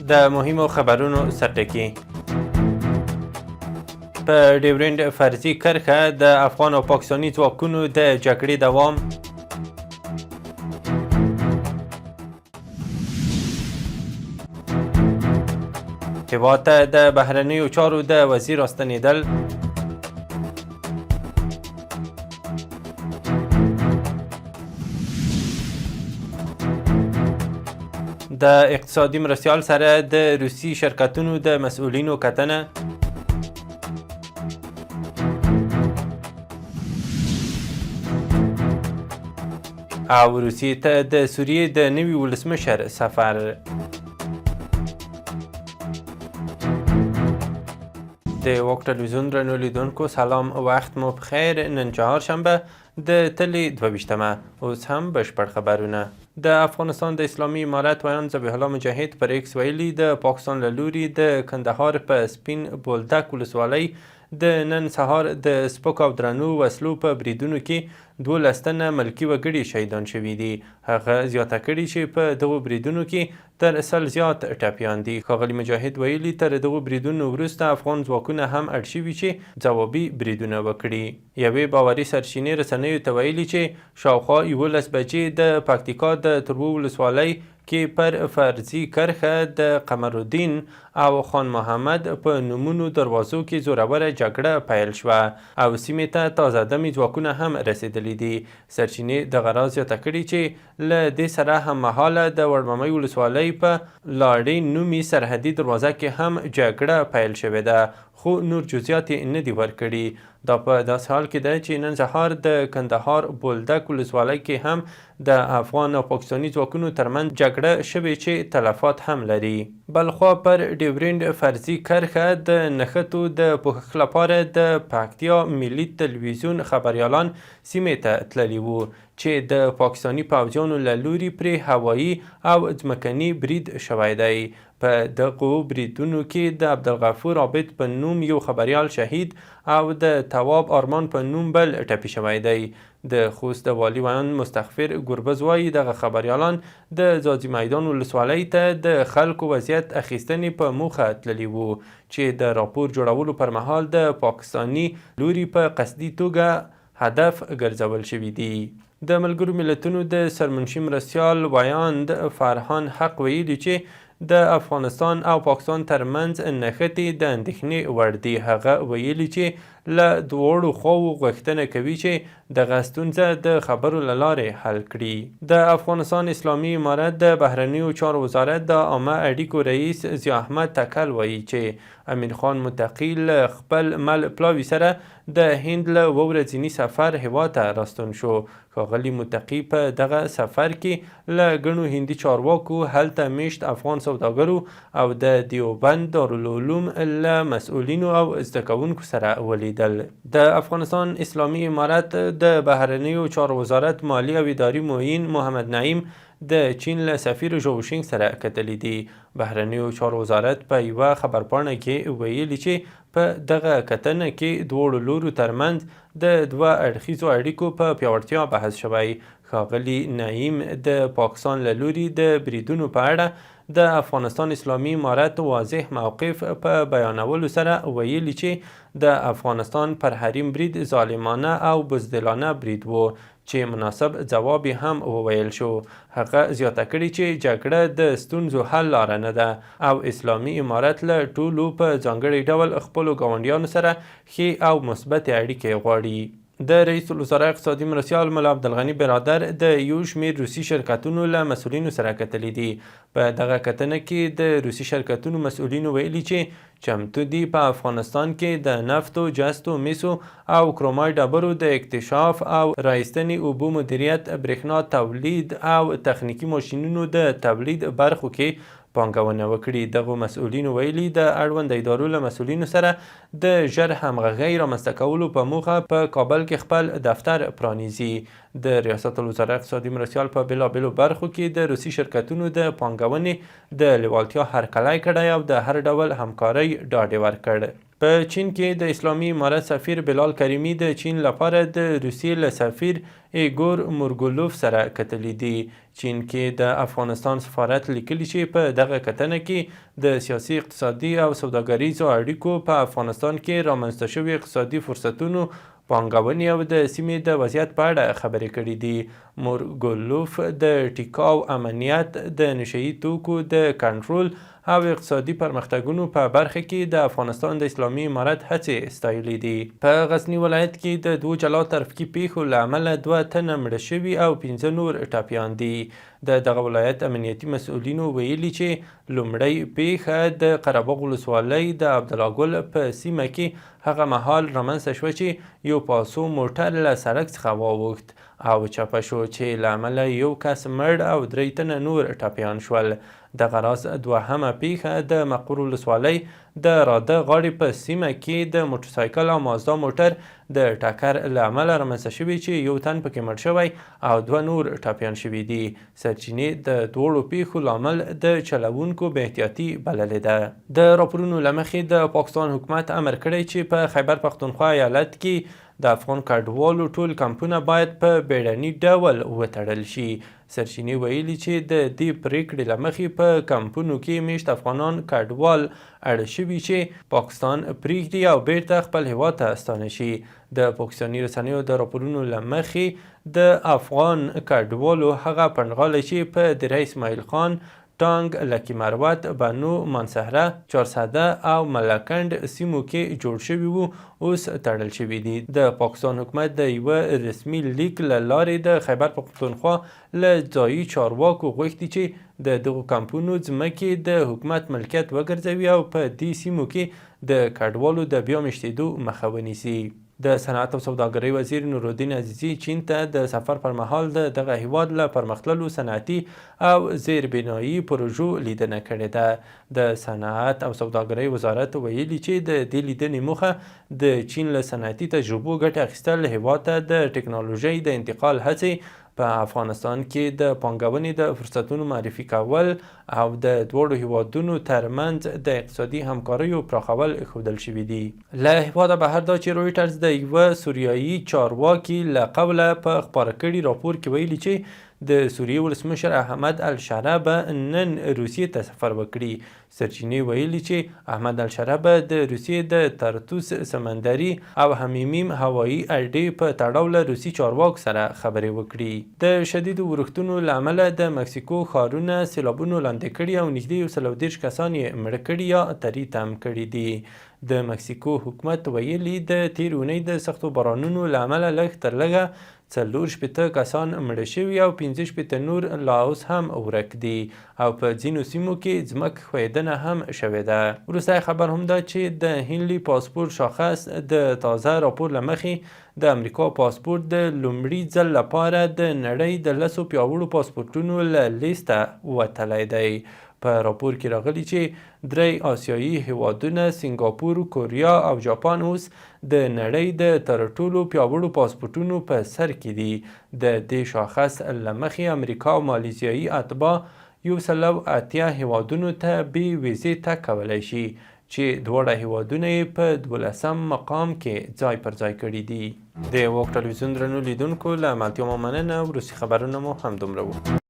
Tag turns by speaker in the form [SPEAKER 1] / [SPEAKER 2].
[SPEAKER 1] د مهمو خبرونو سرټکی. په ډیورنډ فرضي کرښه د افغان او پاکستاني ځواکونو د جګړې دوام. هېواد ته د بهرنیو چارو د وزیر راستنېدل. د اقتصادي مرستیال سره د روسي شرکتونو د مسؤلینو کتنه. او روسیې ته د سوریې د نوي ولسمشر سفر. د واک ټلویزیون درنو لیدونکو سلام، وخت مو بخیر. نن چهارشنبه د تلې 22مه. اوس هم بشپړ خبرونه. د افغانستان د اسلامي امارت ویان ذبیح الله مجاهد پر ایکس ویلي د پاکستان له لوري د کندهار په سپین بولدک ولسوالۍ د نن سهار د سپکو او درنو وسلو په بریدونو کې 12 تنه ملکي وګړي شهیدان شوي دي. هغه زیاته کړي چې په دغو بریدونو کې تر 100 زیات ټپیان دي. ښاغلي مجاهد ویلي تر دغو بریدونو وروسته افغان ځواکونه هم اړ شوي چې ځوابي بریدونه وکړي. یوې باوري سرچینې رسنیو ته ویلي چې شاوخوا 11 بجې د پکتیکا د تربو ولسوالۍ کې پر فرضي کرښه د قمرالدین او خان محمد په نومونو دروازو کې زوروره جګړه پیل شوه او سیمې ته تازه دمې ځواکونه هم رسېدلي دي. سرچینې دغه راز زیاته کړي چې له دې سره هممهاله د وړممۍ ولسوالۍ په لاړې نومي سرحدي دروازه کې هم جګړه پیل شوې ده، خو نور جزئیات یې نه دي ورکړي. دا په داسې حال کې ده چې نن سهار د کندهار بولدک ولسوالۍ کې هم د افغان او پاکستاني ځواکونو ترمنځ جګړه شوې چې تلفات هم لري. بلخوا پر ډیورنډ فرضي کرښه د نښتو د پوښښ لپاره د پکتیا ملي تلویزیون خبریالان سیمې ته تللي وو چې د پاکستاني پوځیانو له لوري پرې هوایي او ځمکني برید شوی دی. په دغو بریدونو کې د عبدالغفور عابد په نوم یو خبریال شهید او د تواب آرمان په نوم بل ټپي شوی دی. د خوست د والي ویان مستغفر ګربز وایي دغه خبریالان د ځاځي میدان ولسوالۍ ته د خلکو وضعیت اخیستنې په موخه تللي وو چې د راپور جوړولو پر مهال د پاکستاني لوري په قصدي توګه هدف ګرځول شوي دي. د ملګرو ملتونو د سرمنشي مرستیال ویاند فرحان حق ویلي چې د افغانستان او پاکستان ترمنځ نښتې د اندېښنې وړ دي. هغه ویلي چې له دواړو خواوو غوښتنه کوي چې دغه ستونزه د خبرو له لارې حل کړي. د افغانستان اسلامي امارت د بهرنیو چارو وزارت د عامه اړیکو رئیس ضیا احمد تکل وایي چې امین خان متقي له خپل مل پلاوي سره د هند له 2 ورځني سفر هېواد ته راستون شو. ښاغلي متقي په دغه سفر کې له ګڼو هندي چارواکو، هلته میشت افغان سوداګرو او د دیوبند دارالعلوم له مسؤلینو او زده کوونکو سره ولیدل. د افغانستان اسلامي امارت د بهرنیو چارو وزارت مالی او اداري معین محمد نعیم د چین له سفیر ژوشینګ سره کتلي دي. بهرنیو چارو وزارت په یوه خبرپاڼه کې ویلي چې په دغه کتنه کې دواړو لورو ترمنځ د 2 اړخیزو اړیکو په پیاوړتیا بحث شوی. ښاغلي نعیم د پاکستان له لوري د بریدونو په اړه د افغانستان اسلامي امارت واضح موقف په بیانولو سره ویلي چې د افغانستان پر حریم برید ظالمانه او بزدلانه برید و چې مناسب ځواب هم وویل شو. هغه زیاته کړي چې جګړه د ستونزو حل لاره نه ده او اسلامي امارت له ټولو په ځانګړي ډول خپلو ګاونډیانو سره ښې او مثبتې اړیکې غواړي. د رئیس الوزرا اقتصادي مرستیال ملا عبدالغني برادر د یو شمېر روسي شرکتونو له مسؤلینو سره کتلي دي. په دغه کتنه کې د روسي شرکتونو مسؤلینو ویلي چې چمتو دي په افغانستان کې د نفتو، جستو، میسو او کرومای ډبرو د اکتشاف او رایستنې اوبو مدیریت، برېښنا تولید او تخنیکي ماشینونو د تولید برخو کې پانګونه وکړي. دغو مسؤلینو ویلي د اړوند ادارو له مسؤلینو سره د ژر همغږۍ رامنځته کولو په موخه په کابل کې خپل دفتر پرانیزي. د ریاست الوزرا اقتصادي مرستیال په بېلابېلو برخو کې د روسي شرکتونو د پانګونې د لیوالتیا هرکلی کړی او د هر ډول همکارۍ ډاډ یې ورکړ. په چین کې د اسلامي امارت سفیر بلال کریمي د چین لپاره د روسیې له سفیر ایګور مورګولوف سره کتلي دي. چین کې د افغانستان سفارت لیکلي چې په دغه کتنه کې د سیاسي، اقتصادي او سوداګریزو اړیکو په افغانستان کې رامنځته شوي اقتصادي فرصتونو، پانګونې او د سیمې د وضعیت په اړه خبرې کړې دي. مورګولوف د ټیکاو امنیت، د نشهیي توکو د کنټرول او اقتصادي پرمختګونو په برخه کې د افغانستان د اسلامي امارت هڅې ستایلې دي. په غزني ولایت کې د 2 جلا ترافیکي پیښو له امله 2 تنه مړه شوي او 15 نور ټپیان دي. د دغه ولایت امنیتي مسؤلینو ویلي چې لومړی پیښه د قرهباغ ولسوالۍ د عبدالله ګل په سیمه کې هغه مهال رامنځته شوه چې یو پاسو موټر له سړک څخه واوښت او چپه شو، چې له امله یو کس مړ او 3 تنه نور ټپیان شول. دغه راز دوهمه پیښه د مقر ولسوالۍ د راده غاړې په سیمه کې د موټرسایکل او مازدا موټر د ټکر له امله رامنځته شوي چې یو تن پکې مړ شوی او 2 نور ټپیان شوي دي. سرچینې د دواړو پیښو لامل د چلوونکو بې احتیاطي بللې ده. د راپورونو له مخې د پاکستان حکومت امر کړی چې په خیبر پختونخوا ایالت کې د افغان کډوالو ټول کمپونه باید په بیړني ډول وتړل شي. سرچینې ویلي چې د دې پریکړې له مخې په کمپونو کې میشت افغانان کډوال اړ شوي چې پاکستان پریږدي او بیرته خپل هیواد ته ستانه شي. د پاکستاني رسنیو د راپورونو له مخې د افغان کډوالو هغه پنډغالی چې په دره اسماعیل خان، ټانګ، لکی مروت، بنو مانسهره، چارسده او ملکنډ سیمو کې جوړ شوي وو اوس تړل شوي دي. د پاکستان حکومت د یوه رسمي لیک له لارې د خیبر پختونخوا له ځایي چارواکو غوښتي چې د دغو کمپونو ځمکې د حکومت ملکیت وګرځوي او په دې سیمو کې د کډوالو د بیا میشتېدو مخه ونیسي. د صنعت او سوداګرۍ وزیر نورالدین عزیزي چین ته د سفر پر مهال د دغه هیواد له پرمختللو صنعتي او زیربنایي پروژو لیدنه کړې ده. د صنعت او سوداګرۍ وزارت ویلي چې د دې لیدنې موخه د چین له صنعتي تجربو ګټه اخیستل، هیواد ته د ټکنالوژۍ د انتقال هڅې، په افغانستان کې د پانګونې د فرصتونو معرفي کول او د دواړو هیوادونو ترمنځ د اقتصادي همکاریو پراخول ښودل شوي دي. له هیواده بهر دا چې رویټرز د یوه سوریایي چارواکي له قوله په خپاره کړي راپور کې ویلي چې د سوریې ولسمشر احمد الشره به نن روسیې ته سفر وکړي. سرچینې ویلي چې احمد الشره به د روسیې د ترتوس سمندري او حمیمیم هوایي اډې په تړاو له روسي چارواکو سره خبرې وکړي. د شدیدو ورښتونو له امله د مکسیکو ښارونه سیلابونو لاندې کړي او نږدې 130 کسان یې مړه کړي یا تری تم کړي دي. د مکسیکو حکومت ویلي د تیر اونۍ د سختو بارانونو له امله لږ تر لږه 64 کسان مړه شوي او 15 نور لا اوس هم ورک دي او په ځینو سیمو کې ځمکې ښویدنه هم شوې ده. وروستی خبر هم دا چې د هنلي پاسپورت شاخص د تازه راپور له مخې د امریکا پاسپورت د لومړي ځل لپاره د نړۍ د 10 پیاوړو پاسپورتونو له لیسته وتلی دی. په راپور کې راغلي چې 3 آسیایي هیوادونه سنګاپور، کوریا او جاپان اوس د نړۍ د تر ټولو پیاوړو پاسپورتونو په سر کې دي. د دې شاخص له مخې امریکا او مالیزیایي اتباع 180 هیوادونو ته بې ویزې تګ کولی شي، چې دواړه هیوادونه یې په 12م مقام کې ځای پر ځای کړي دي. د واک ټلویزیون درنو لیدونکو له ملتیا مو مننه. وروستي خبرونه مو همدومره وو.